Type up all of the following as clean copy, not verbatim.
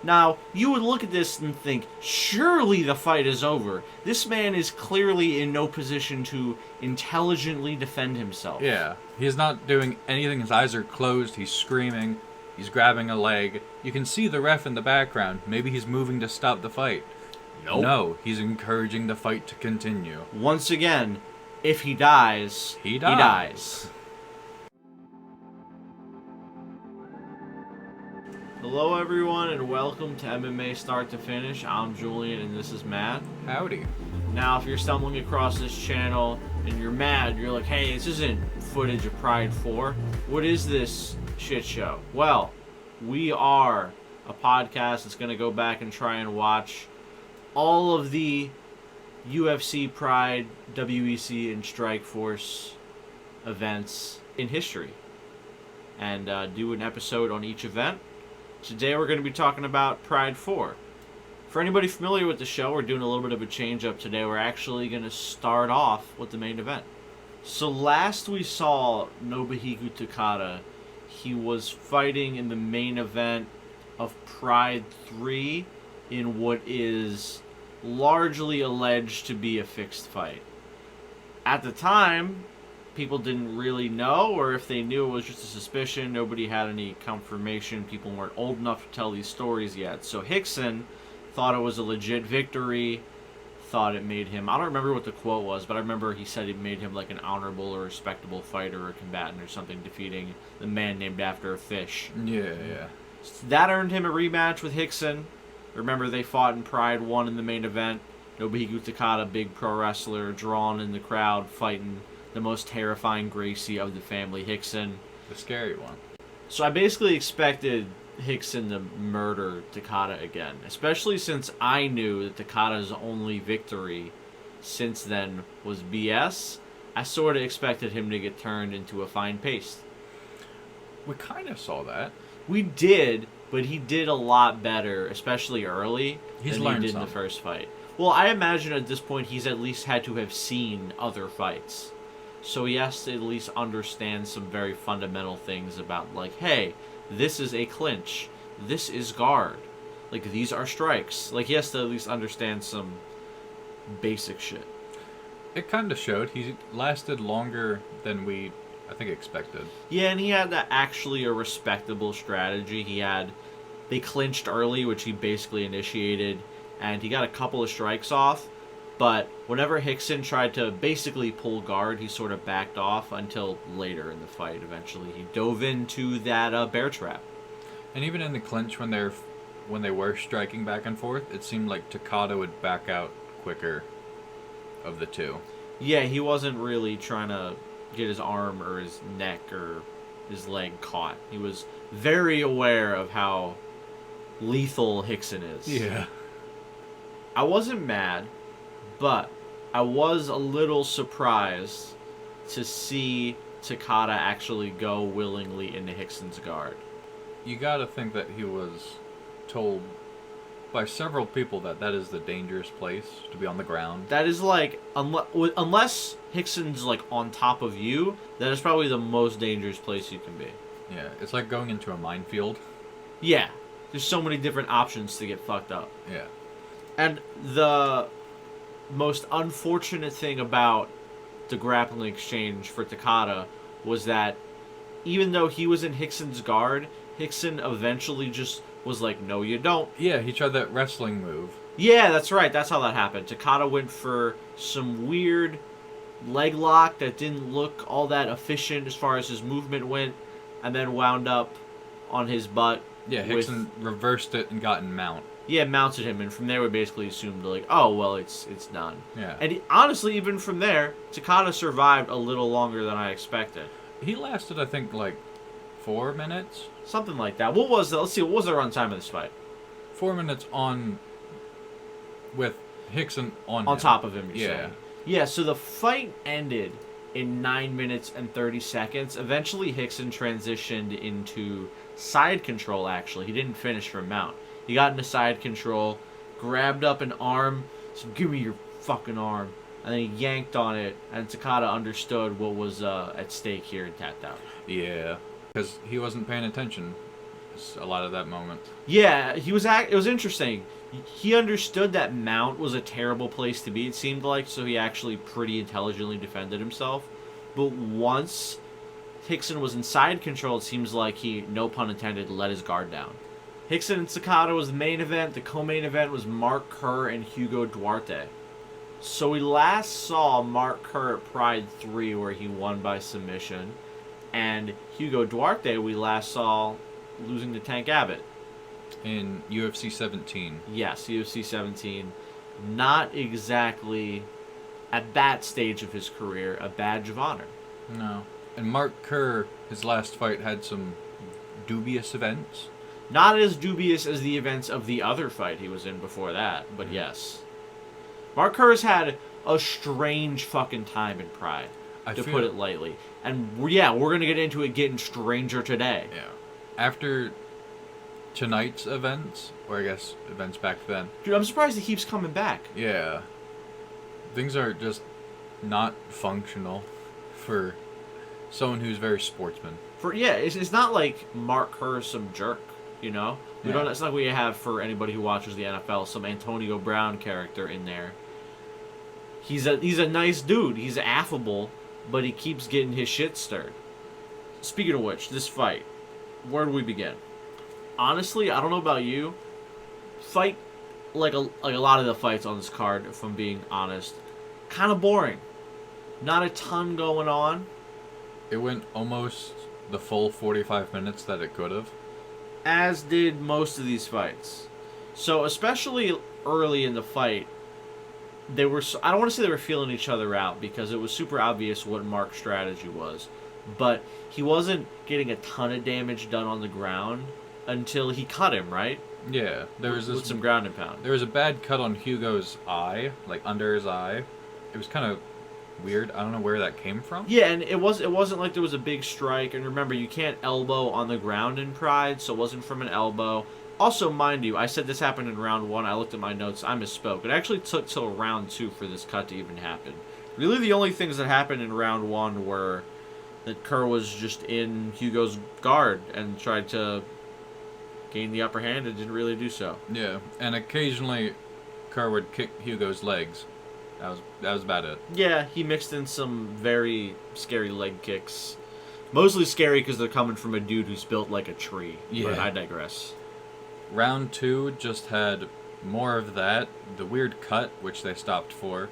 Now, you would look at this and think, surely the fight is over. This man is clearly in no position to intelligently defend himself. Yeah, he's not doing anything. His eyes are closed. He's screaming. He's grabbing a leg. You can see the ref in the background. Maybe he's moving to stop the fight. Nope. No, he's encouraging the fight to continue. Once again, if he dies, he dies. Hello everyone and welcome to MMA Start to Finish. I'm Julian and this is Matt. Howdy. Now if you're stumbling across this channel and you're mad, you're like, hey, this isn't footage of Pride 4. What is this shit show? Well, we are a podcast that's going to go back and try and watch all of the UFC, Pride, WEC, and Strikeforce events in history. And do an episode on each event. Today we're going to be talking about Pride 4. For anybody familiar with the show, we're doing a little bit of a change up today. We're actually going to start off with the main event. So last we saw Nobuhiko Takada, he was fighting in the main event of Pride 3 in what is largely alleged to be a fixed fight. At the time, people didn't really know, or if they knew, it was just a suspicion. Nobody had any confirmation. People weren't old enough to tell these stories yet. So Rickson thought it was a legit victory, thought it made him, I don't remember what the quote was, but I remember he said it made him like an honorable or respectable fighter or combatant or something, defeating the man named after a fish. Yeah. So that earned him a rematch with Rickson. Remember, they fought in Pride 1 in the main event. Nobuhiko Takada, big pro wrestler, drawn in the crowd, fighting the most terrifying Gracie of the family, Rickson. The scary one. So I basically expected Rickson to murder Takada again, especially since I knew that Takada's only victory since then was BS. I sort of expected him to get turned into a fine paste. We kind of saw that. We did, but he did a lot better, especially early, He's than learned he did in the first fight. Well, I imagine at this point he's at least had to have seen other fights. So he has to at least understand some very fundamental things about, like, hey, this is a clinch. This is guard. Like, these are strikes. Like, he has to at least understand some basic shit. It kind of showed. He lasted longer than we, I think, expected. Yeah, and he had actually a respectable strategy. They clinched early, which he basically initiated, and he got a couple of strikes off. But whenever Rickson tried to basically pull guard, he sort of backed off until later in the fight. Eventually, he dove into that bear trap. And even in the clinch, when they were striking back and forth, it seemed like Takada would back out quicker of the two. Yeah, he wasn't really trying to get his arm or his neck or his leg caught. He was very aware of how lethal Rickson is. Yeah. I wasn't mad, but I was a little surprised to see Takada actually go willingly into Rickson's guard. You gotta think that he was told by several people that is the dangerous place to be on the ground. That is like, unless Rickson's like on top of you, that is probably the most dangerous place you can be. Yeah, it's like going into a minefield. Yeah, there's so many different options to get fucked up. Yeah. And the most unfortunate thing about the grappling exchange for Takada was that even though he was in Rickson's guard, Rickson eventually just was like, no, you don't. Yeah, he tried that wrestling move. Yeah, that's right. That's how that happened. Takada went for some weird leg lock that didn't look all that efficient as far as his movement went, and then wound up on his butt. Yeah, Rickson reversed it and got in mount. Yeah, mounted him, and from there we basically assumed, like, oh, well, it's done. Yeah. And honestly, even from there, Takada survived a little longer than I expected. He lasted, I think, like 4 minutes? Something like that. What was the runtime of this fight? 4 minutes on, with Rickson on top of him, you're yeah. saying. Yeah, so the fight ended in 9 minutes and 30 seconds. Eventually, Rickson transitioned into side control, actually. He didn't finish from mount. He got into side control, grabbed up an arm, said, give me your fucking arm. And then he yanked on it, and Takada understood what was at stake here and tapped out. Yeah, because he wasn't paying attention a lot of that moment. Yeah, it was interesting. He understood that Mount was a terrible place to be, it seemed like, so he actually pretty intelligently defended himself. But once Rickson was inside control, it seems like he, no pun intended, let his guard down. Rickson and Sakata was the main event. The co-main event was Mark Kerr and Hugo Duarte. So we last saw Mark Kerr at Pride 3 where he won by submission. And Hugo Duarte we last saw losing to Tank Abbott. In UFC 17. Yes, UFC 17. Not exactly, at that stage of his career, a badge of honor. No. And Mark Kerr, his last fight, had some dubious events. Not as dubious as the events of the other fight he was in before that, but yes. Mark Kerr's had a strange fucking time in Pride, to put it lightly. And yeah, we're going to get into it getting stranger today. Yeah. After tonight's events, or I guess events back then. Dude, I'm surprised he keeps coming back. Yeah. Things are just not functional for someone who's very sportsman. It's not like Mark Kerr's some jerk, you know? Yeah. It's not like we have for anybody who watches the NFL, some Antonio Brown character in there. He's a nice dude. He's affable, but he keeps getting his shit stirred. Speaking of which, this fight, where do we begin? Honestly, I don't know about you. Fight, like a lot of the fights on this card, if I'm being honest, kind of boring. Not a ton going on. It went almost the full 45 minutes that it could have. As did most of these fights. So, especially early in the fight, I don't want to say they were feeling each other out because it was super obvious what Mark's strategy was. But he wasn't getting a ton of damage done on the ground until he cut him, right? Yeah, with some ground and pound. There was a bad cut on Hugo's eye, like under his eye. It was kind of weird. I don't know where that came from. Yeah, and it wasn't like there was a big strike. And remember, you can't elbow on the ground in Pride, so it wasn't from an elbow. Also, mind you, I said this happened in round 1. I looked at my notes. I misspoke. It actually took till round 2 for this cut to even happen. Really, the only things that happened in round 1 were that Kerr was just in Hugo's guard and tried to gain the upper hand and didn't really do so. Yeah, and occasionally Kerr would kick Hugo's legs. That was about it. Yeah, he mixed in some very scary leg kicks. Mostly scary because they're coming from a dude who's built like a tree. Yeah. But I digress. Round 2 just had more of that. The weird cut, which they stopped for.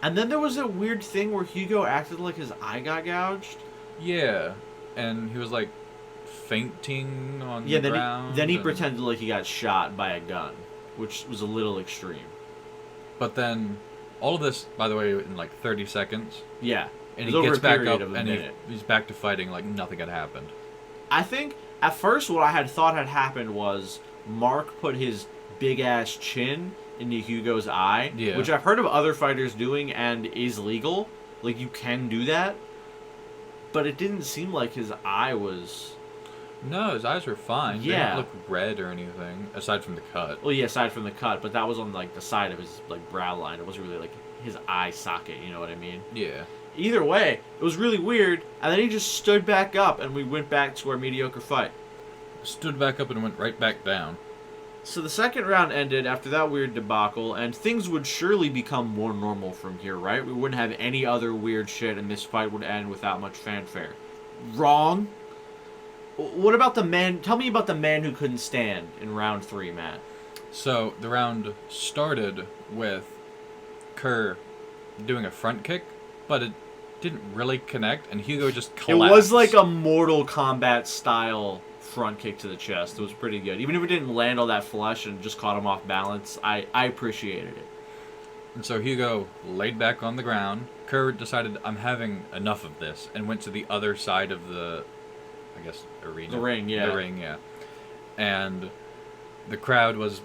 And then there was a weird thing where Hugo acted like his eye got gouged. Yeah, and he was like fainting on the ground. Then he pretended like he got shot by a gun, which was a little extreme. But then, all of this, by the way, in like 30 seconds. Yeah. And he gets back up and he's back to fighting like nothing had happened. I think, at first, what I had thought had happened was Mark put his big-ass chin into Hugo's eye, which I've heard of other fighters doing and is legal. Like, you can do that. But it didn't seem like his eye was... No, his eyes were fine. Yeah. They didn't look red or anything, aside from the cut. Well, yeah, aside from the cut, but that was on, like, the side of his, like, brow line. It wasn't really, like, his eye socket, you know what I mean? Yeah. Either way, it was really weird, and then he just stood back up, and we went back to our mediocre fight. Stood back up and went right back down. So the second round ended after that weird debacle, and things would surely become more normal from here, right? We wouldn't have any other weird shit, and this fight would end without much fanfare. Wrong. What about the man? Tell me about the man who couldn't stand in round 3, Matt. So the round started with Kerr doing a front kick, but it didn't really connect, and Hugo just collapsed. It was like a Mortal Kombat style front kick to the chest. It was pretty good. Even if it didn't land all that flush and just caught him off balance, I appreciated it. And so Hugo laid back on the ground. Kerr decided, I'm having enough of this, and went to the other side of the, I guess, arena. The ring, yeah. The ring, yeah. And the crowd was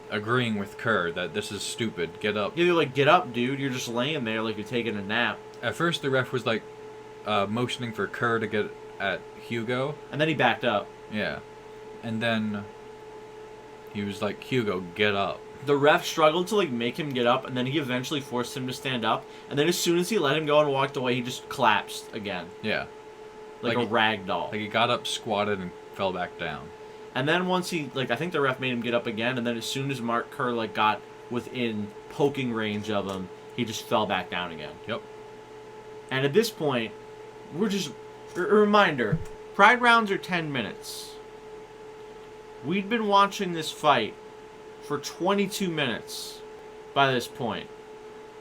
agreeing with Kerr that this is stupid. Get up. Yeah, they're like, get up, dude. You're just laying there like you're taking a nap. At first, the ref was like motioning for Kerr to get at Hugo. And then he backed up. Yeah. And then he was like, Hugo, get up. The ref struggled to like make him get up, and then he eventually forced him to stand up. And then as soon as he let him go and walked away, he just collapsed again. Yeah. Like a rag doll. Like he got up, squatted, and fell back down. And then once he, like, I think the ref made him get up again, and then as soon as Mark Kerr, like, got within poking range of him, he just fell back down again. Yep. And at this point, we're just... A reminder, Pride rounds are 10 minutes. We'd been watching this fight for 22 minutes by this point,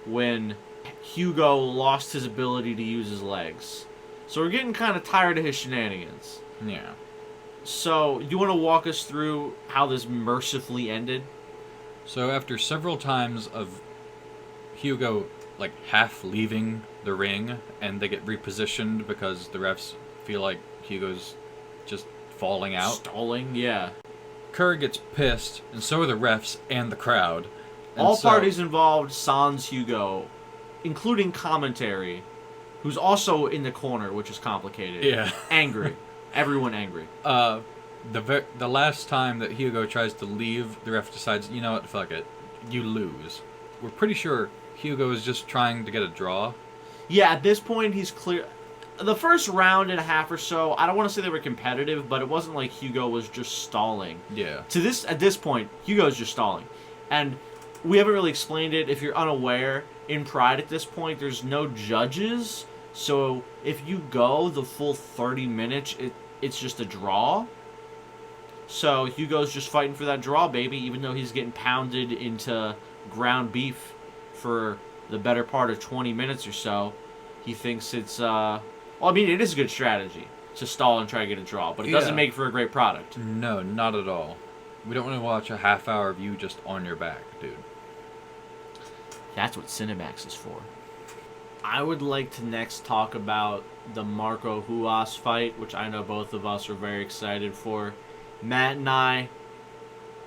when Hugo lost his ability to use his legs. So we're getting kind of tired of his shenanigans. Yeah. So, you want to walk us through how this mercifully ended? So after several times of Hugo, like, half leaving the ring, and they get repositioned because the refs feel like Hugo's just falling out. Stalling, yeah. Kerr gets pissed, and so are the refs and the crowd. And All parties involved, sans Hugo, including commentary, who's also in the corner, which is complicated. Yeah. Angry. Everyone angry. The last time that Hugo tries to leave, the ref decides, you know what, fuck it. You lose. We're pretty sure Hugo is just trying to get a draw. Yeah, at this point, he's clear. The first round and a half or so, I don't want to say they were competitive, but it wasn't like Hugo was just stalling. Yeah. At this point, Hugo's just stalling. And we haven't really explained it. If you're unaware, in Pride at this point, there's no judges. So if you go the full 30 minutes, it's just a draw. So Hugo's just fighting for that draw, baby, even though he's getting pounded into ground beef for the better part of 20 minutes or so. He thinks it's, well, I mean, it is a good strategy to stall and try to get a draw, but it doesn't make for a great product. No, not at all. We don't want to watch a half hour of you just on your back, dude. That's what Cinemax is for. I would like to next talk about the Marco Ruas fight, which I know both of us are very excited for. Matt and I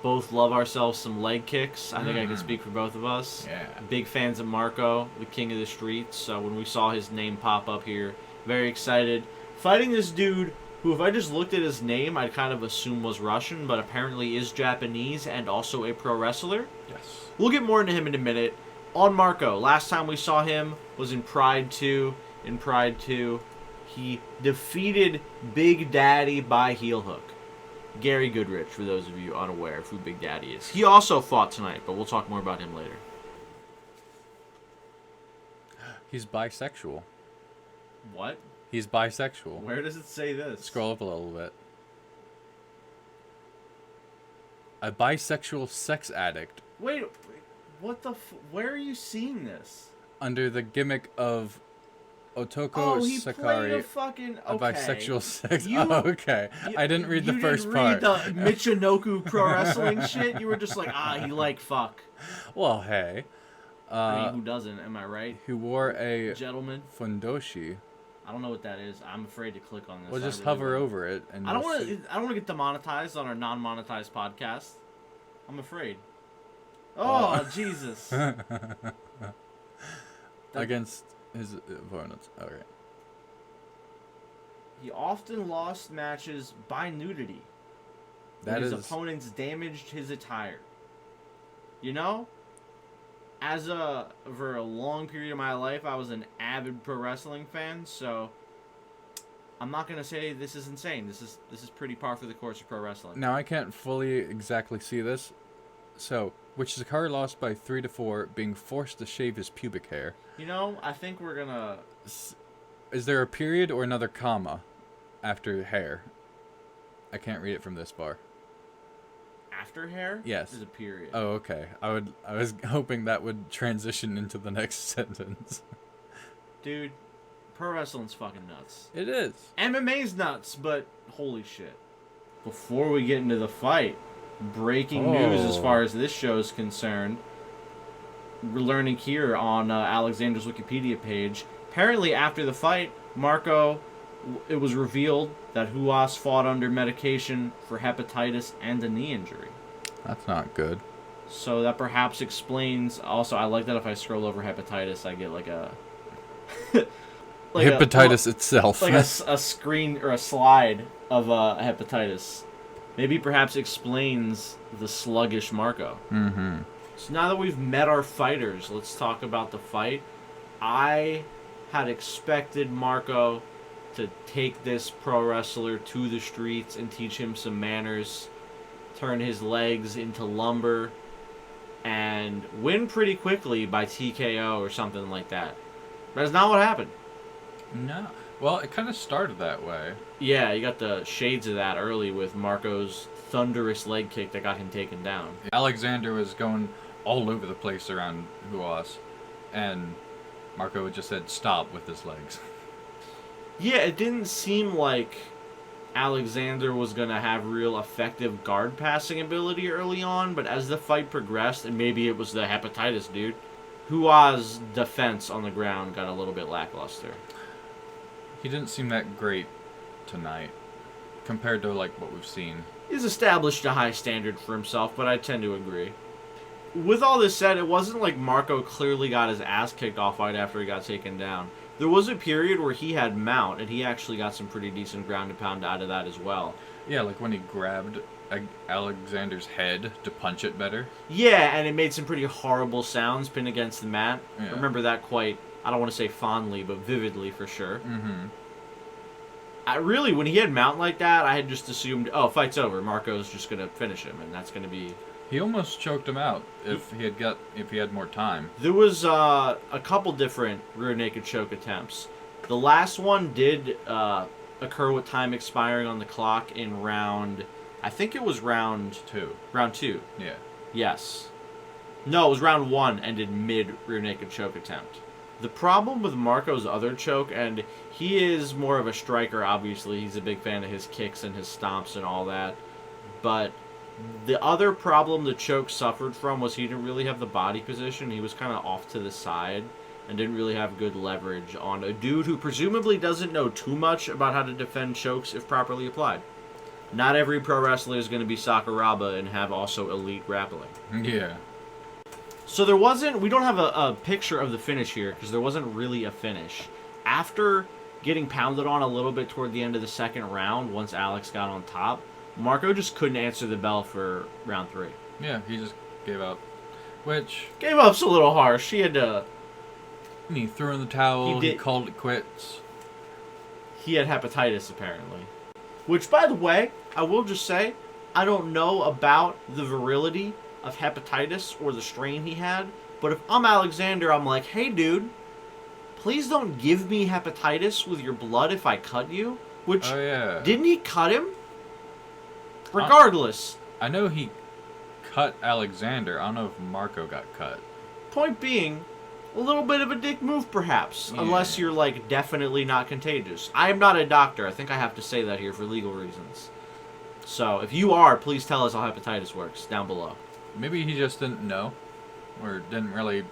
both love ourselves some leg kicks. I think I can speak for both of us. Yeah. Big fans of Marco, the king of the streets. So when we saw his name pop up here, very excited. Fighting this dude who, if I just looked at his name, I'd kind of assume was Russian, but apparently is Japanese and also a pro wrestler. Yes. We'll get more into him in a minute. On Marco, last time we saw him was in Pride 2. In Pride 2, he defeated Big Daddy by heel hook. Gary Goodrich, for those of you unaware of who Big Daddy is. He also fought tonight, but we'll talk more about him later. He's bisexual. What? He's bisexual. Where does it say this? Scroll up a little bit. A bisexual sex addict. Wait, what the where are you seeing this? Under the gimmick of Otoko he played Sakari, a fucking... a bisexual sex... You- okay. I didn't read the first part. You didn't read the Michinoku pro wrestling shit? You were just like, he like fuck. Well, hey. I mean, who doesn't? Am I right? Who wore a Gentleman? fundoshi. I don't know what that is. I'm afraid to click on this. Well, just I really hover won't. over it. And I don't you'll want see. to. I don't want to get demonetized on our non-monetized podcast. I'm afraid. Oh, Jesus! Against his opponents. Okay. He often lost matches by nudity. That his is... opponents damaged his attire. You know, for a long period of my life, I was an avid pro wrestling fan. So I'm not gonna say this is insane. This is pretty par for the course of pro wrestling. Now, I can't fully exactly see this. So, which Sakari lost by 3-4, being forced to shave his pubic hair. You know, I think we're gonna... Is there a period or another comma after hair? I can't read it from this bar. After hair? Yes. There's a period. Oh, okay. I was hoping that would transition into the next sentence. Dude, pro wrestling's fucking nuts. It is. MMA's nuts, but holy shit. Before we get into the fight, breaking news as far as this show is concerned. We're learning here on Alexander's Wikipedia page. Apparently, after the fight, Marco, it was revealed that Ruas fought under medication for hepatitis and a knee injury. That's not good. So that perhaps explains... Also, I like that if I scroll over hepatitis, I get like a... hepatitis itself. Like a screen or a slide of hepatitis. Maybe perhaps explains the sluggish Marco. Mm-hmm. So now that we've met our fighters, let's talk about the fight. I had expected Marco to take this pro wrestler to the streets and teach him some manners. turn his legs into lumber, and win pretty quickly by TKO or something like that. That's not what happened. No. Well, it kind of started that way. Yeah, you got the shades of that early with Marco's thunderous leg kick that got him taken down. Alexander was going all over the place around Ruas, and Marco just said stop with his legs. Yeah, it didn't seem like Alexander was going to have real effective guard passing ability early on, but as the fight progressed, and maybe it was the hepatitis dude, Ruas' defense on the ground got a little bit lackluster. He didn't seem that great tonight, compared to like what we've seen. He's established a high standard for himself, but I tend to agree. With all this said, it wasn't like Marco clearly got his ass kicked off right after he got taken down. There was a period where he had mount, and he actually got some pretty decent ground and pound out of that as well. Yeah, like when he grabbed Alexander's head to punch it better. Yeah, and it made some pretty horrible sounds pinned against the mat. Yeah. I remember that quite, I don't want to say fondly, but vividly for sure. Mm-hmm. Really, when he had mount like that, I had just assumed, oh, fight's over. Marco's just going to finish him, and that's going to be... He almost choked him out if he had more time. There was a couple different rear naked choke attempts. The last one did occur with time expiring on the clock in round... I think it was round 2. Round 2. Yeah. Yes. No, it was round 1, ended mid rear naked choke attempt. The problem with Marco's other choke, and he is more of a striker, obviously. He's a big fan of his kicks and his stomps and all that. But the other problem the choke suffered from was he didn't really have the body position. He was kind of off to the side and didn't really have good leverage on a dude who presumably doesn't know too much about how to defend chokes if properly applied. Not every pro wrestler is going to be Sakuraba and have also elite grappling. Yeah. So we don't have a picture of the finish here because there wasn't really a finish. After getting pounded on a little bit toward the end of the second round, once Alex got on top, Marco just couldn't answer the bell for round 3. Yeah, he just gave up. Which... Gave up's a little harsh. He had to... He threw in the towel, he called it quits. He had hepatitis, apparently. Which, by the way, I will just say, I don't know about the virility of hepatitis or the strain he had, but if I'm Alexander, I'm like, hey dude, please don't give me hepatitis with your blood if I cut you. Which, oh, yeah. Didn't he cut him? Regardless. I know he cut Alexander. I don't know if Marco got cut. Point being, a little bit of a dick move perhaps, yeah. Unless you're like definitely not contagious. I am not a doctor. I think I have to say that here for legal reasons. So, if you are, please tell us how hepatitis works down below. Maybe he just didn't know, or didn't really,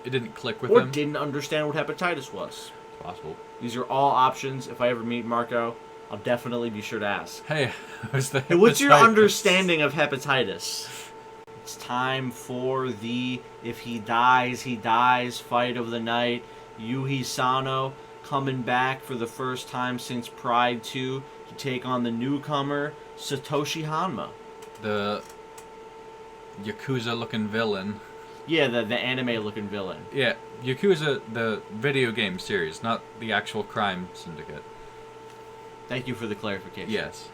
it didn't click with him. Or didn't understand what hepatitis was. It's possible. These are all options. If I ever meet Marco, I'll definitely be sure to ask. Hey, what's the Hey, what's your understanding of hepatitis? It's time for the if he dies fight of the night. Yuhi Sano coming back for the first time since Pride 2 to take on the newcomer Satoshi Hanma. The Yakuza-looking villain. Yeah, the anime-looking villain. Yeah, Yakuza, the video game series, not the actual crime syndicate. Thank you for the clarification. Yes.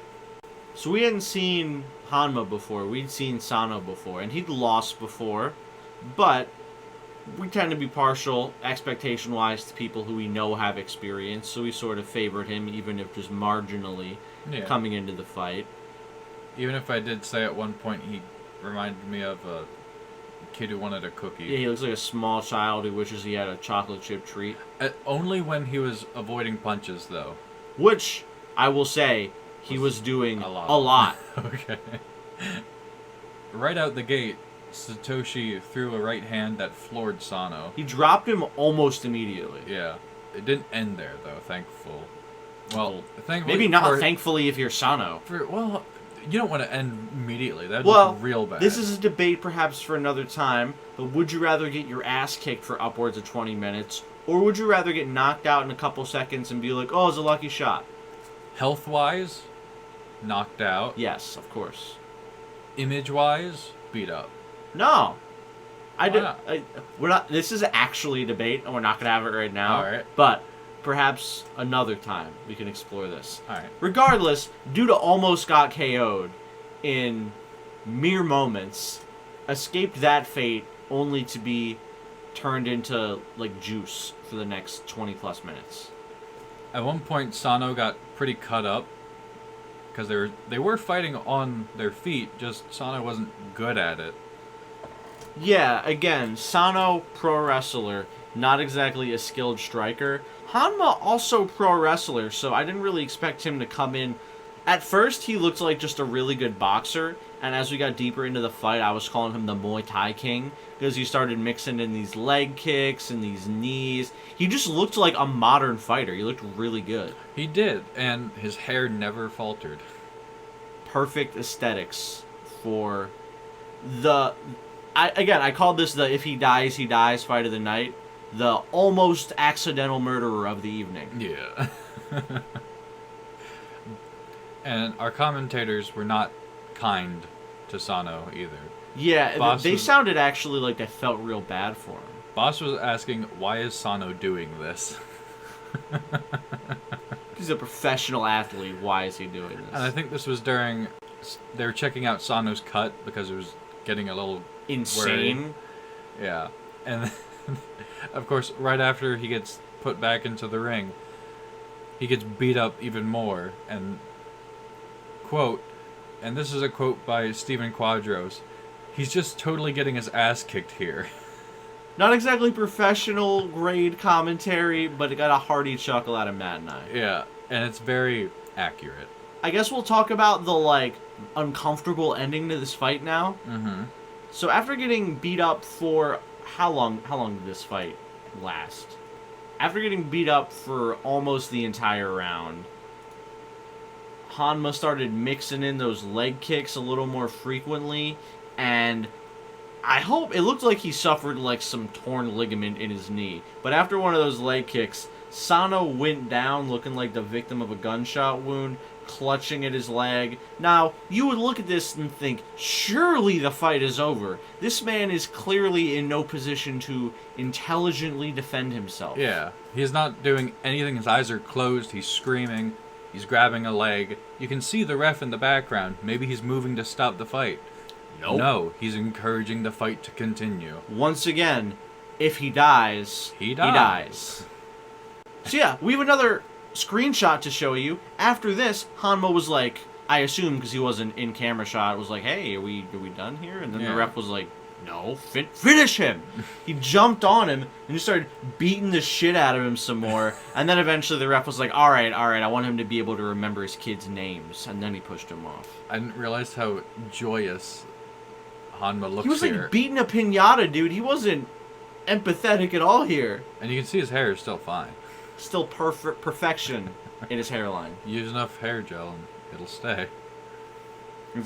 So we hadn't seen Hanma before. We'd seen Sano before, and he'd lost before, but we tend to be partial, expectation-wise, to people who we know have experience, so we sort of favored him, even if just marginally, coming into the fight. Even if I did say at one point he reminded me of a kid who wanted a cookie. Yeah, he looks like a small child who wishes he had a chocolate chip treat. Only when he was avoiding punches, though. Which, I will say, he was doing a lot. Okay. Right out the gate, Satoshi threw a right hand that floored Sano. He dropped him almost immediately. Yeah. It didn't end there, though, thankful. Well, thankfully... Maybe not thankfully if you're Sano. Well, you don't want to end immediately. That would look real bad. This is a debate perhaps for another time, but would you rather get your ass kicked for upwards of 20 minutes, or would you rather get knocked out in a couple seconds and be like, oh, it's a lucky shot? Health-wise, knocked out. Yes, of course. Image-wise, beat up. No. We're not. This is actually a debate, and we're not going to have it right now. All right. But perhaps another time we can explore this. All right. Regardless, Duda almost got KO'd in mere moments, escaped that fate only to be turned into, like, juice for the next 20 plus minutes. At one point, Sano got pretty cut up because they were fighting on their feet, just Sano wasn't good at it. Yeah, again, Sano, pro wrestler, not exactly a skilled striker. Hanma, also pro wrestler, so I didn't really expect him to come in. At first, he looked like just a really good boxer, and as we got deeper into the fight, I was calling him the Muay Thai King, because he started mixing in these leg kicks and these knees. He just looked like a modern fighter. He looked really good. He did, and his hair never faltered. Perfect aesthetics for the... I called this the if he dies, he dies fight of the night. The almost accidental murderer of the evening. Yeah. And our commentators were not kind to Sano either. Yeah, they sounded actually like they felt real bad for him. Boss was asking, why is Sano doing this? He's a professional athlete. Why is he doing this? And I think this was during... They were checking out Sano's cut because it was getting a little... insane. Worried. Yeah. And of course, right after he gets put back into the ring, he gets beat up even more. And, quote, and this is a quote by Steven Quadros, he's just totally getting his ass kicked here. Not exactly professional grade commentary, but it got a hearty chuckle out of Matt and I. Yeah, and it's very accurate. I guess we'll talk about the, like, uncomfortable ending to this fight now. Mm-hmm. So after getting beat up for... How long did this fight last? After getting beat up for almost the entire round, Hanma started mixing in those leg kicks a little more frequently, and it looked like he suffered like some torn ligament in his knee. But after one of those leg kicks, Sano went down looking like the victim of a gunshot wound, clutching at his leg. Now, you would look at this and think, surely the fight is over. This man is clearly in no position to intelligently defend himself. Yeah, he's not doing anything. His eyes are closed. He's screaming. He's grabbing a leg. You can see the ref in the background. Maybe he's moving to stop the fight. Nope. No, he's encouraging the fight to continue. Once again, if he dies, he dies. So yeah, we have another screenshot to show you. After this, Hanma was like, I assume because he wasn't in camera shot, was like, hey, are we done here? And then the ref was like, no, finish him. He jumped on him and just started beating the shit out of him some more. And then eventually the ref was like, all right, I want him to be able to remember his kids' names. And then he pushed him off. I didn't realize how joyous Hanma looks. He was like here. Beating a pinata, dude. He wasn't empathetic at all here. And you can see his hair is still fine. Still perfection in his hairline. Use enough hair gel and it'll stay.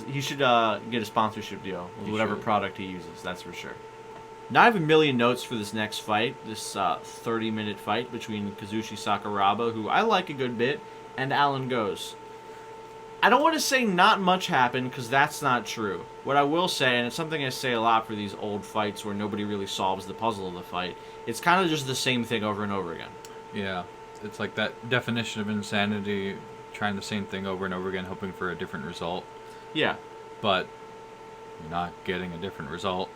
He should get a sponsorship deal with whatever product he uses, that's for sure. Now I have a million notes for this next fight, this 30-minute fight between Kazushi Sakuraba, who I like a good bit, and Alan Goes. I don't want to say not much happened, because that's not true. What I will say, and it's something I say a lot for these old fights where nobody really solves the puzzle of the fight, it's kind of just the same thing over and over again. Yeah, it's like that definition of insanity, trying the same thing over and over again, hoping for a different result. Yeah. But you're not getting a different result.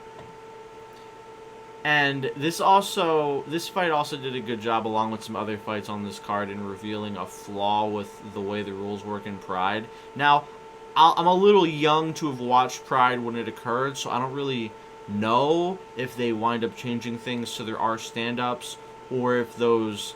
And this fight also did a good job, along with some other fights on this card, in revealing a flaw with the way the rules work in Pride. Now, I'm a little young to have watched Pride when it occurred, so I don't really know if they wind up changing things so there are stand-ups, or if those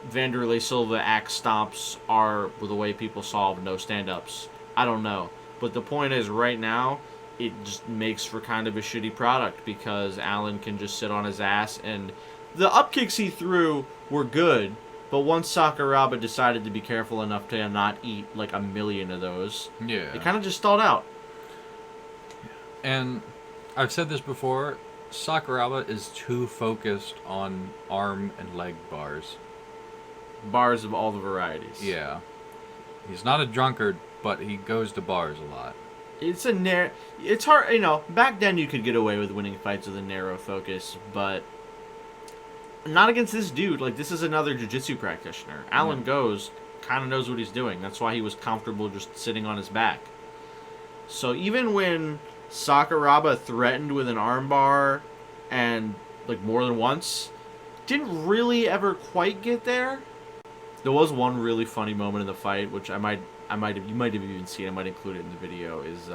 Vanderlei Silva axe stomps are the way people solve no stand-ups. I don't know. But the point is, right now, it just makes for kind of a shitty product because Alan can just sit on his ass, and the up kicks he threw were good, but once Sakuraba decided to be careful enough to not eat like a million of those, it kind of just stalled out. And I've said this before, Sakuraba is too focused on arm and leg bars. Bars of all the varieties. Yeah. He's not a drunkard, but he goes to bars a lot. It's hard, back then you could get away with winning fights with a narrow focus, but not against this dude. Like, this is another jiu-jitsu practitioner. Alan Goes kind of knows what he's doing. That's why he was comfortable just sitting on his back. So even when Sakuraba threatened with an armbar and like more than once, didn't really ever quite get there. There was one really funny moment in the fight, which you might have even seen. I might include it in the video. Is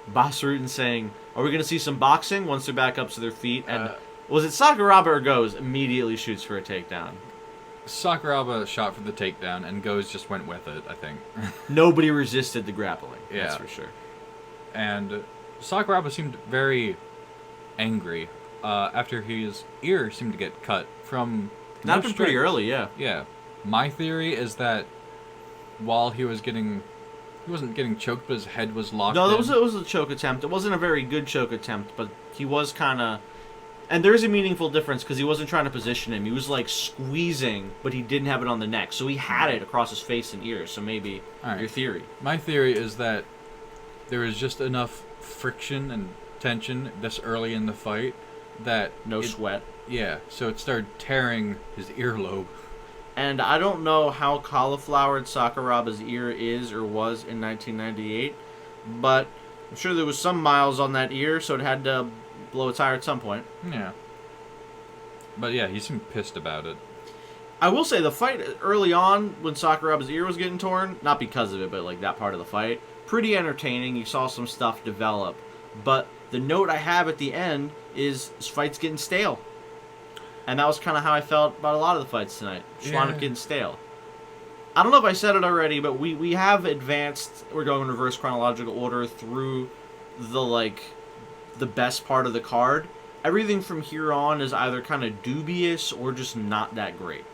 Boss Rutan saying, "Are we going to see some boxing once they're back up to their feet?" And was it Sakuraba or Goes immediately shoots for a takedown? Sakuraba shot for the takedown, and Goes just went with it, I think. Nobody resisted the grappling. Yeah. That's for sure. And Sakuraba seemed very angry after his ear seemed to get cut from... That happened pretty early, yeah. Yeah. My theory is that while he wasn't getting choked, but his head was locked in. No, it was a choke attempt. It wasn't a very good choke attempt, but he was kind of... And there is a meaningful difference because he wasn't trying to position him. He was like squeezing, but he didn't have it on the neck. So he had it across his face and ears. So maybe your theory. My theory is that there was just enough friction and tension this early in the fight that... No sweat. Yeah, so it started tearing his earlobe. And I don't know how cauliflowered Sakuraba's ear is or was in 1998, but I'm sure there was some miles on that ear, so it had to blow a tire at some point. Yeah. But yeah, he seemed pissed about it. I will say the fight early on when Sakuraba's ear was getting torn, not because of it, but like that part of the fight, pretty entertaining. You saw some stuff develop. But the note I have at the end is this fight's getting stale. And that was kind of how I felt about a lot of the fights tonight. Just wound up getting stale. I don't know if I said it already, but we have advanced, we're going in reverse chronological order through the best part of the card. Everything from here on is either kind of dubious or just not that great.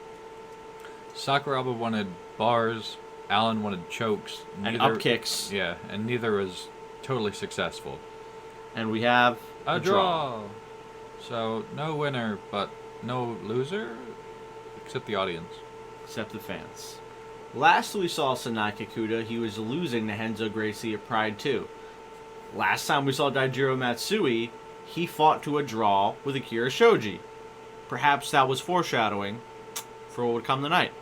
Sakuraba wanted bars, Allen wanted chokes. And up kicks. Yeah, and neither was totally successful. And we have a draw. So, no winner, but no loser? Except the audience. Except the fans. Last we saw Sanai Kikuta, he was losing to Henzo Gracie at Pride 2. Last time we saw Daijiro Matsui, he fought to a draw with Akira Shoji. Perhaps that was foreshadowing for what would come tonight.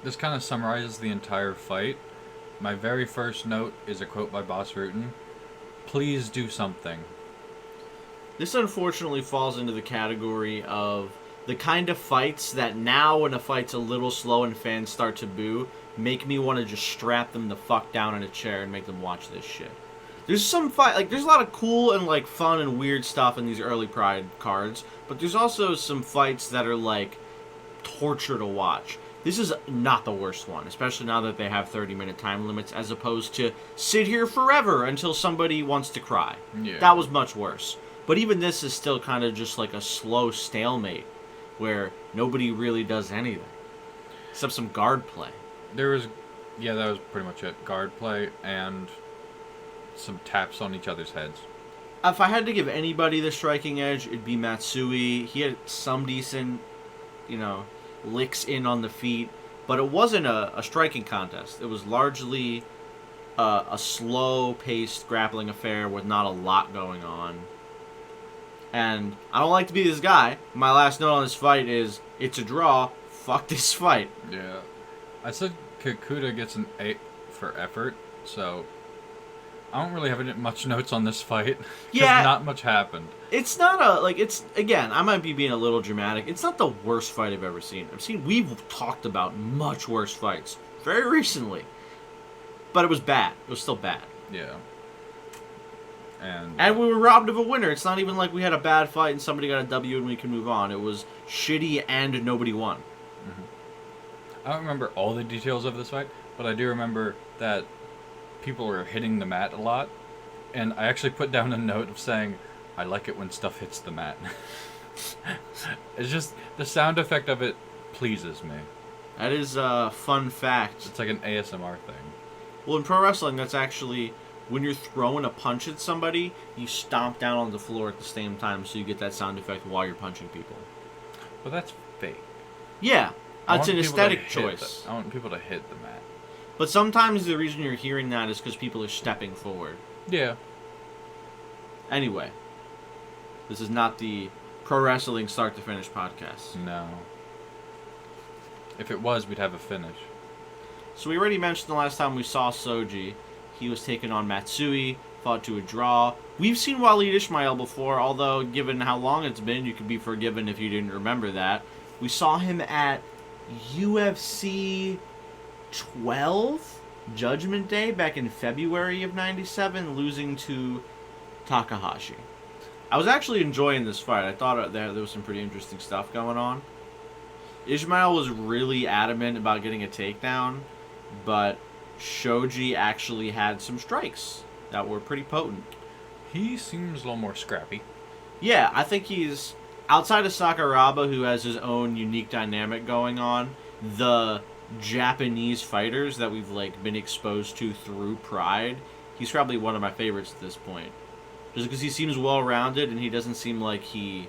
This kind of summarizes the entire fight. My very first note is a quote by Boss Rutan. Please do something. This unfortunately falls into the category of the kind of fights that now when a fight's a little slow and fans start to boo, make me want to just strap them the fuck down in a chair and make them watch this shit. There's some fight, there's a lot of cool and fun and weird stuff in these early Pride cards, but there's also some fights that are torture to watch. This is not the worst one, especially now that they have 30-minute time limits, as opposed to sit here forever until somebody wants to cry. Yeah. That was much worse. But even this is still kind of just like a slow stalemate, where nobody really does anything, except some guard play. That was pretty much it. Guard play and some taps on each other's heads. If I had to give anybody the striking edge, it'd be Matsui. He had some decent, licks in on the feet, but it wasn't a striking contest. It was largely a slow-paced grappling affair with not a lot going on. And I don't like to be this guy. My last note on this fight is, it's a draw. Fuck this fight. Yeah. I said Kikuta gets an 8 for effort, so I don't really have much notes on this fight. Yeah. Not much happened. It's not again, I might be being a little dramatic. It's not the worst fight I've ever seen. We've talked about much worse fights very recently. But it was bad. It was still bad. Yeah. And we were robbed of a winner. It's not even like we had a bad fight and somebody got a W and we can move on. It was shitty and nobody won. Mm-hmm. I don't remember all the details of this fight, but I do remember that people were hitting the mat a lot. And I actually put down a note of saying, I like it when stuff hits the mat. It's just, the sound effect of it pleases me. That is a fun fact. It's like an ASMR thing. Well, in pro wrestling, that's actually... When you're throwing a punch at somebody, you stomp down on the floor at the same time so you get that sound effect while you're punching people. But that's fake. Yeah, it's an aesthetic choice. I want people to hit the mat. But sometimes the reason you're hearing that is because people are stepping forward. Yeah. Anyway, this is not the pro wrestling start to finish podcast. No. If it was, we'd have a finish. So we already mentioned the last time we saw Soji. He was taking on Matsui, fought to a draw. We've seen Waleed Ismail before, although given how long it's been, you could be forgiven if you didn't remember that. We saw him at UFC 12, Judgment Day, back in February of 97, losing to Takahashi. I was actually enjoying this fight. I thought there was some pretty interesting stuff going on. Ismail was really adamant about getting a takedown, but Shoji actually had some strikes that were pretty potent. He seems a little more scrappy. Yeah, I think he's, outside of Sakuraba, who has his own unique dynamic going on, the Japanese fighters that we've been exposed to through Pride, he's probably one of my favorites at this point. Just because he seems well-rounded and he doesn't seem like he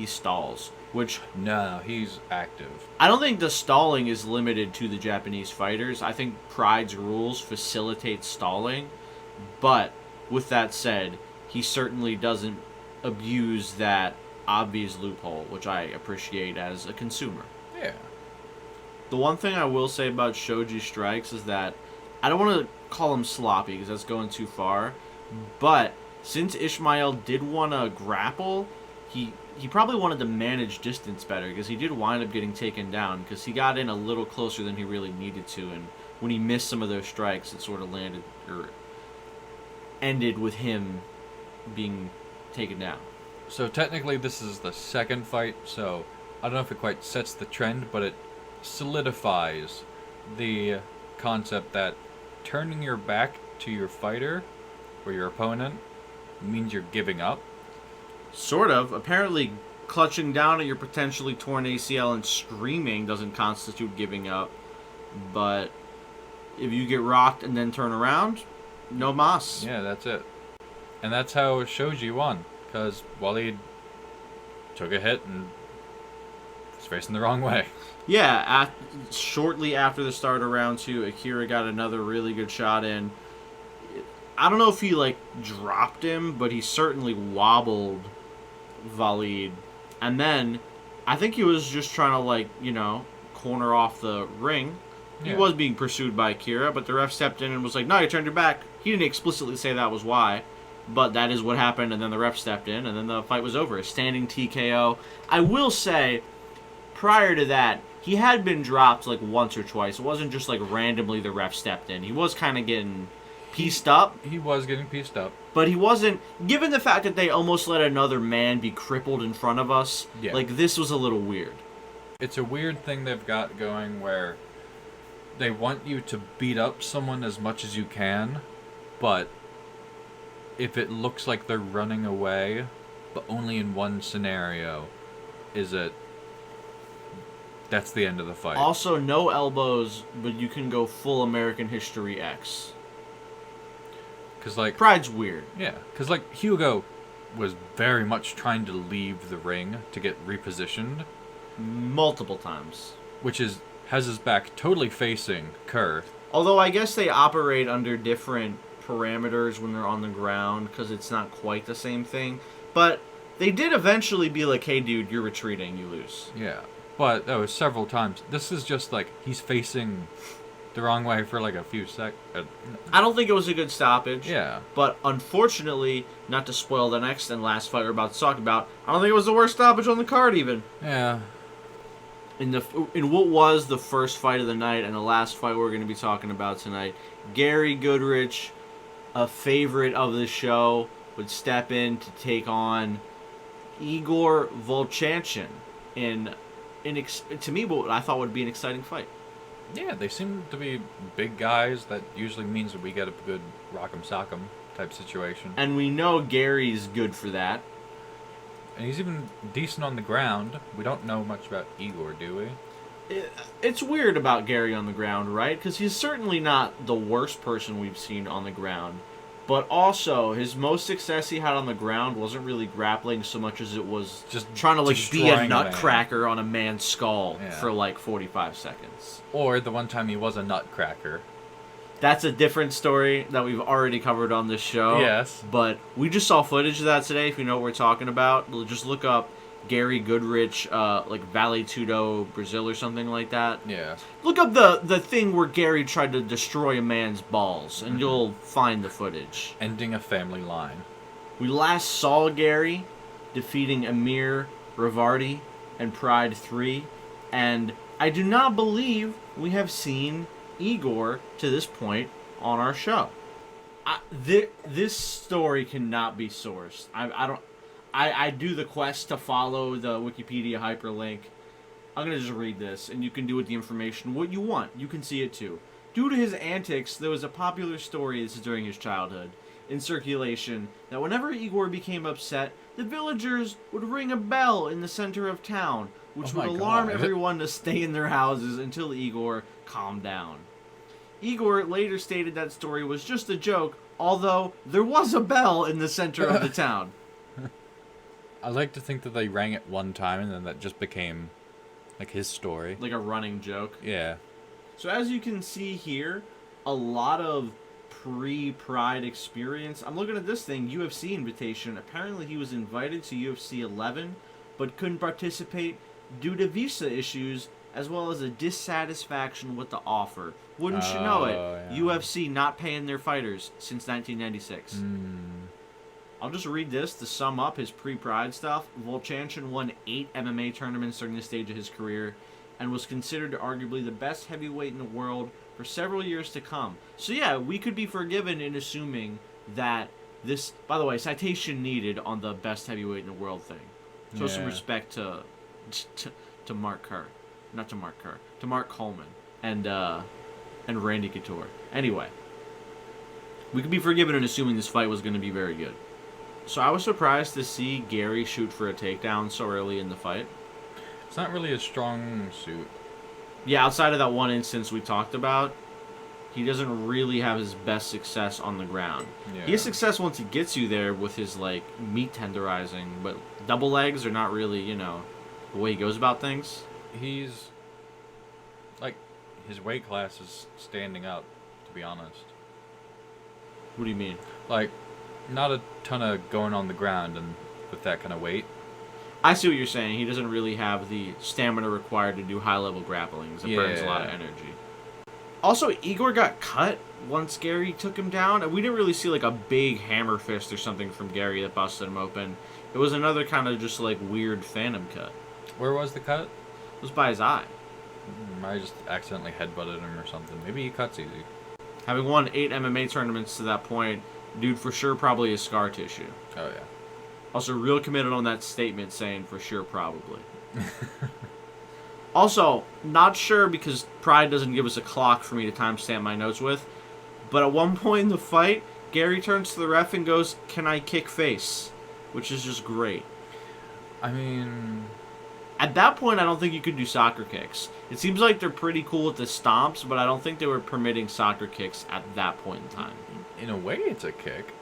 stalls. Which, no, he's active. I don't think the stalling is limited to the Japanese fighters. I think Pride's rules facilitate stalling. But, with that said, he certainly doesn't abuse that obvious loophole, which I appreciate as a consumer. Yeah. The one thing I will say about Shoji strikes is that I don't want to call him sloppy because that's going too far, but since Ismail did want to grapple, he probably wanted to manage distance better because he did wind up getting taken down because he got in a little closer than he really needed to, and when he missed some of those strikes, it sort of ended with him being taken down. So technically this is the second fight, so I don't know if it quite sets the trend, but it solidifies the concept that turning your back to your fighter or your opponent means you're giving up. Sort of. Apparently, clutching down at your potentially torn ACL and screaming doesn't constitute giving up. But if you get rocked and then turn around, no mas. Yeah, that's it. And that's how Shoji won, because Waleed took a hit and was facing the wrong way. Yeah, shortly after the start of round 2, Akira got another really good shot in. I don't know if he, dropped him, but he certainly wobbled Waleed. And then, I think he was just trying to, corner off the ring. He was being pursued by Akira, but the ref stepped in and was like, no, you turned your back. He didn't explicitly say that was why, but that is what happened, and then the ref stepped in, and then the fight was over. A standing TKO. I will say, prior to that, he had been dropped, once or twice. It wasn't just, randomly the ref stepped in. He was kind of getting pieced up. He was getting pieced up. But he wasn't, given the fact that they almost let another man be crippled in front of us, this was a little weird. It's a weird thing they've got going where they want you to beat up someone as much as you can, but if it looks like they're running away, but only in one scenario, that's the end of the fight. Also, no elbows, but you can go full American History X. Because, Pride's weird. Yeah, because, Hugo was very much trying to leave the ring to get repositioned. Multiple times. Which has his back totally facing Kerr. Although I guess they operate under different parameters when they're on the ground, because it's not quite the same thing. But they did eventually be like, hey, dude, you're retreating, you lose. Yeah, but that was several times. This is just, he's facing the wrong way for, a few seconds. I don't think it was a good stoppage. Yeah. But unfortunately, not to spoil the next and last fight we're about to talk about, I don't think it was the worst stoppage on the card even. Yeah. In what was the first fight of the night and the last fight we're going to be talking about tonight, Gary Goodrich, a favorite of the show, would step in to take on Igor Volchanchin to me, what I thought would be an exciting fight. Yeah, they seem to be big guys. That usually means that we get a good rock'em sock'em type situation. And we know Gary's good for that. And he's even decent on the ground. We don't know much about Igor, do we? It's weird about Gary on the ground, right? Because he's certainly not the worst person we've seen on the ground. But also, his most success he had on the ground wasn't really grappling so much as it was just trying to be a destroying nutcracker on a man's skull for 45 seconds. Or the one time he was a nutcracker. That's a different story that we've already covered on this show. Yes. But we just saw footage of that today, if you know what we're talking about. Just look up Gary Goodrich, like Vale Tudo, Brazil or something like that. Yeah. Look up the thing where Gary tried to destroy a man's balls, and you'll find the footage. Ending a family line. We last saw Gary defeating Amir, Rivardi, and Pride 3, and I do not believe we have seen Igor to this point on our show. This story cannot be sourced. I do the quest to follow the Wikipedia hyperlink. I'm going to just read this, and you can do with the information what you want. You can see it too. Due to his antics, there was a popular story, this is during his childhood, in circulation, that whenever Igor became upset, the villagers would ring a bell in the center of town, which would alarm everyone to stay in their houses until Igor calmed down. Igor later stated that story was just a joke, although there was a bell in the center of the town. I like to think that they rang it one time and then that just became like his story. Like a running joke. Yeah. So as you can see here, a lot of pre-Pride experience. I'm looking at this thing, UFC invitation. Apparently he was invited to UFC 11, but couldn't participate due to visa issues, as well as a dissatisfaction with the offer. Wouldn't you know it? Yeah. UFC not paying their fighters since 1996. I'll just read this to sum up his pre-Pride stuff. Volchanchin won 8 MMA tournaments during this stage of his career and was considered arguably the best heavyweight in the world for several years to come. So yeah, we could be forgiven in assuming that this... By the way, citation needed on the best heavyweight in the world thing. Show some respect to Mark Kerr. Not to Mark Kerr. To Mark Coleman. And Randy Couture. Anyway. We could be forgiven in assuming this fight was going to be very good. So I was surprised to see Gary shoot for a takedown so early in the fight. It's not really a strong suit. Yeah, outside of that one instance we talked about, he doesn't really have his best success on the ground. Yeah. He has success once he gets you there with his, like, meat tenderizing, but double legs are not really, you know, the way he goes about things. He's, like, his weight class is standing up, to be honest. What do you mean? Like, not a ton of going on the ground and with that kind of weight. I see what you're saying. He doesn't really have the stamina required to do high-level grapplings. It burns a lot of energy. Also, Igor got cut once Gary took him down. And we didn't really see like a big hammer fist or something from Gary that busted him open. It was another kind of just like weird phantom cut. Where was the cut? It was by his eye. I just accidentally headbutted him or something. Maybe he cuts easy. Having won 8 MMA tournaments to that point, dude for sure probably has scar tissue. Oh, yeah. Also, real committed on that statement saying for sure probably. Also, not sure because Pride doesn't give us a clock for me to timestamp my notes with, but at one point in the fight, Gary turns to the ref and goes, "Can I kick face?" Which is just great. I mean... At that point, I don't think you could do soccer kicks. It seems like they're pretty cool with the stomps, but I don't think they were permitting soccer kicks at that point in time. In a way, it's a kick.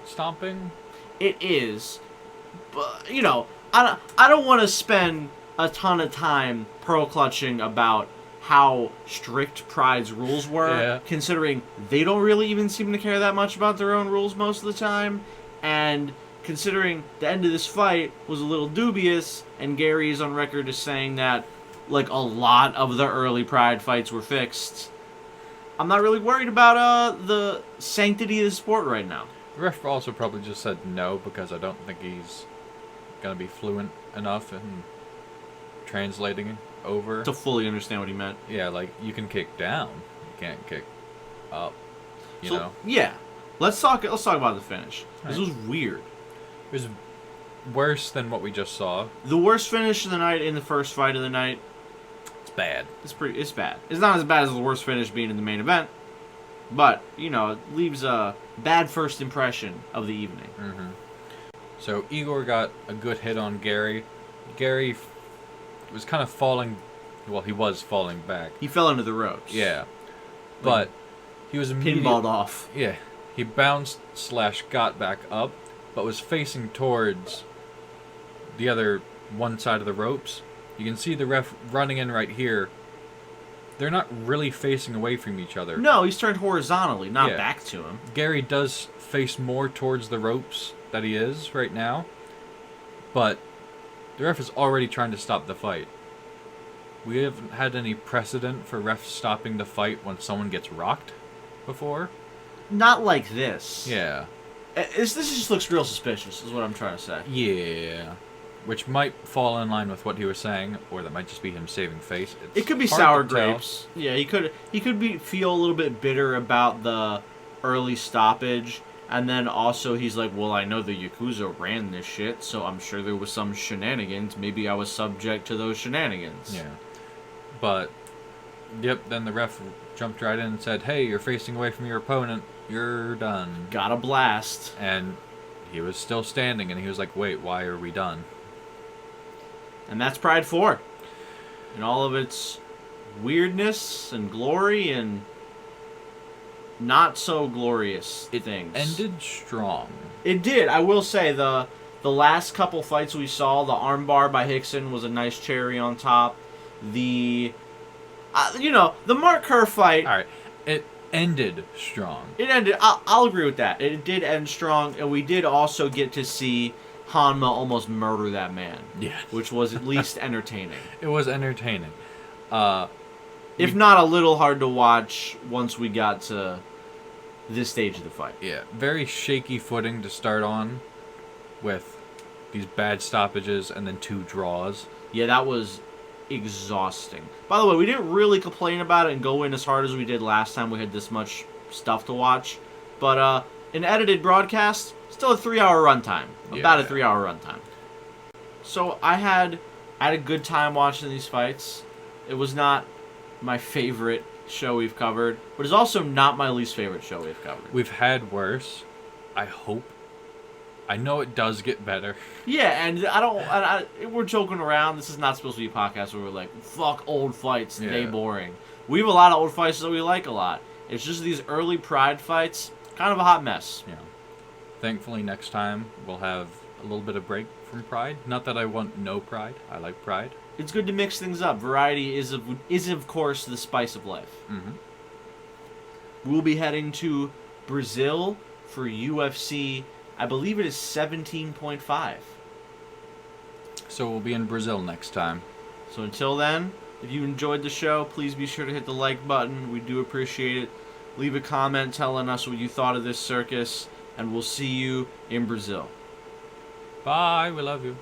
Stomping? It is. But, you know, I don't want to spend a ton of time pearl clutching about how strict Pride's rules were, considering they don't really even seem to care that much about their own rules most of the time, and considering the end of this fight was a little dubious, and Gary is on record as saying that, like, a lot of the early Pride fights were fixed. I'm not really worried about the sanctity of the sport right now. The ref also probably just said no because I don't think he's going to be fluent enough in translating over. To fully understand what he meant. Yeah, like, you can kick down. You can't kick up, you know? Yeah. Let's talk about the finish. This was weird. It was worse than what we just saw. The worst finish of the night in the first fight of the night. It's bad. It's bad. It's not as bad as the worst finish being in the main event, but, you know, it leaves a bad first impression of the evening. Mm-hmm. So Igor got a good hit on Gary. Gary was kind of falling... Well, he was falling back. He fell into the ropes. Yeah. But he was immediately... Pinballed off. Yeah. He bounced / got back up, but was facing towards the other one side of the ropes. You can see the ref running in right here. They're not really facing away from each other. No, he's turned horizontally, not back to him. Gary does face more towards the ropes that he is right now, but The ref is already trying to stop the fight. We haven't had any precedent for refs stopping the fight when someone gets rocked before. Not like this. Yeah. This just looks real suspicious, is what I'm trying to say. Yeah. Which might fall in line with what he was saying, or that might just be him saving face. It could be hard sour to tell. grapes. Yeah, he could feel a little bit bitter about the early stoppage, and then also he's like, well, I know the Yakuza ran this shit, so I'm sure there was some shenanigans. Maybe I was subject to those shenanigans. Yeah. But, yep, then the ref jumped right in and said, hey, you're facing away from your opponent. You're done. Got a blast. And he was still standing, and he was like, wait, why are we done? And that's Pride 4. In all of its weirdness and glory and not so glorious things. Ended strong. It did. I will say the last couple fights we saw, the armbar by Rickson was a nice cherry on top. The Mark Kerr fight. All right. It ended strong. It ended. I'll agree with that. It did end strong, and we did also get to see Hanma almost murder that man. Yeah. Which was at least entertaining. It was entertaining. If not a little hard to watch once we got to this stage of the fight. Yeah. Very shaky footing to start on with these bad stoppages and then 2 draws. Yeah, that was exhausting. By the way, we didn't really complain about it and go in as hard as we did last time we had this much stuff to watch. But an edited broadcast, still a 3-hour runtime. About a 3-hour runtime. So I had a good time watching these fights. It was not my favorite show we've covered, but it's also not my least favorite show we've covered. We've had worse. I hope. I know it does get better. Yeah, and we're joking around. This is not supposed to be a podcast where we're like, fuck old fights, they boring. We have a lot of old fights that we like a lot. It's just these early Pride fights, kind of a hot mess. Yeah. Thankfully, next time we'll have a little bit of break from Pride. Not that I want no Pride. I like Pride. It's good to mix things up. Variety is of course the spice of life. Mm-hmm. We'll be heading to Brazil for UFC. I believe it is 17.5. So we'll be in Brazil next time. So until then, if you enjoyed the show, please be sure to hit the like button. We do appreciate it. Leave a comment telling us what you thought of this circus, and we'll see you in Brazil. Bye. We love you.